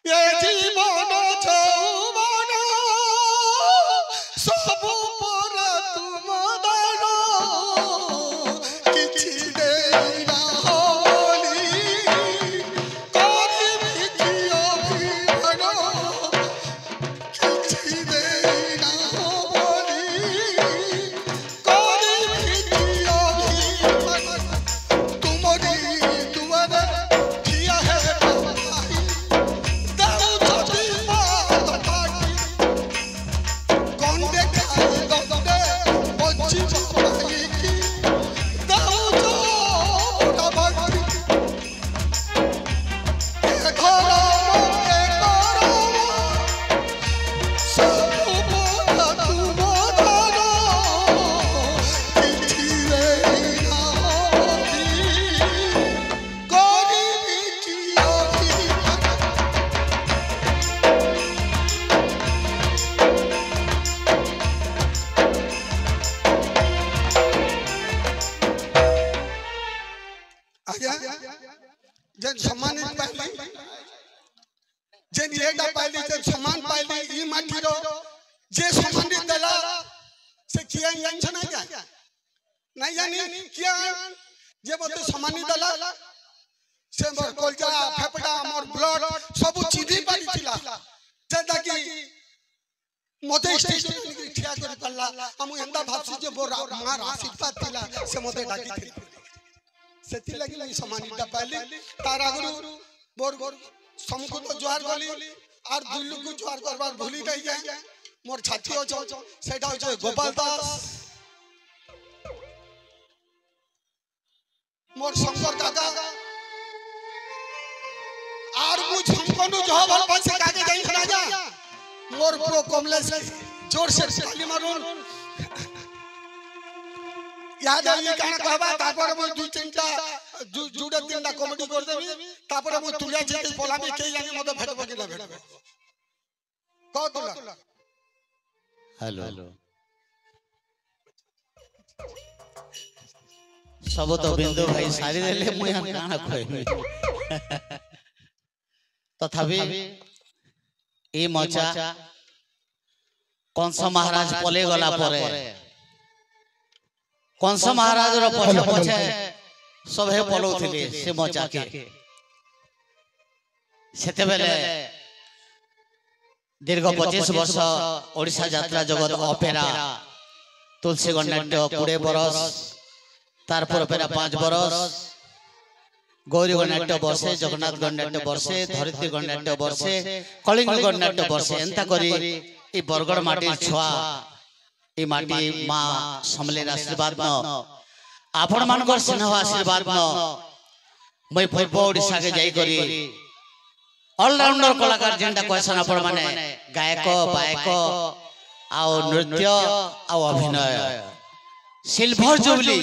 ये जीवन যৌবন সবু পর তুম দান কিছু দেই না হলি করিবি কি অভিমান কিছু দেই না হলি করিবি কি অভিমান তুমরি দুয়ারে ঠিয়া হে বাবাই দাও যদি পাতি গন্ডে খাই গন্ডে বঞ্চি বাবাই কি দাও তো ভক্তি এ ঘর এ করম সবু পর তুম দান কিছু দেই না হলি করিবি কি অভিমান आज्ञा जन सम्मानित पाइली जन एटा पाइली जन सम्मान पाइली ई माटीरो जे सम्मानित देला से किया टेंशन आ गया नहीं जानी किया जे मते सम्मानित देला से मोर कलजा फेफड़ा मोर ब्लड सब चिदी पारी थिला जेदा कि मते स्टेज ठिया कर पल्ला हम एंदा भाबसी जे बोर मार आशीर्वाद थिला से मते डाकी थी सेति लगी लगी सम्मानित पाइली तार आगु बोर समको तो जोहार गली और दुल्लू को जोहार करबार भूली गई जाए मोर छाती हो सेटा हो गोपाल दास मोर शंकर काका और मु झमकनु जो भल पासे काके जाई राजा मोर प्रो कमलेश जोर से ताली मारुन याद आई काना कहबा तापर मु दु तीनटा जुडे तीनटा कॉमेडी कर देबी तापर मु तुलिया जेते बोलाबी के जानी मते भेट बकिला भेट को तुला हेलो सब तो बिंदु भाई सारी देले मु यहाँ काना कहबी तथापि ए मचा कंस महाराज पले गला परे कंस महाराज रो पछे पछे सबे पलौथिले से मचा के सेते बेले दीर्घ 25 वर्ष ओडिशा यात्रा जगत ऑपेरा तुलसी गणनाट्य 20 बरस तारपर ऑपेरा 5 बरस गौरी गणनाट्य वर्षे जगन्नाथ गणनाट्य वर्षे धरित्री गणनाट्य वर्षे कलिंग गणनाट्य वर्षे एंता करी ई बरगड़ माटी छुआ ई माटी मां समलेर आशीर्वाद न आपण मानकर स्नेह आशीर्वाद न मैं पूर्व ओडिशा के जाई करी ऑलराउंडर कलाकार जेंटा क्वेश्चन आपण माने गायक बायक आ नृत्य आ अभिनय सिल्वर जुबली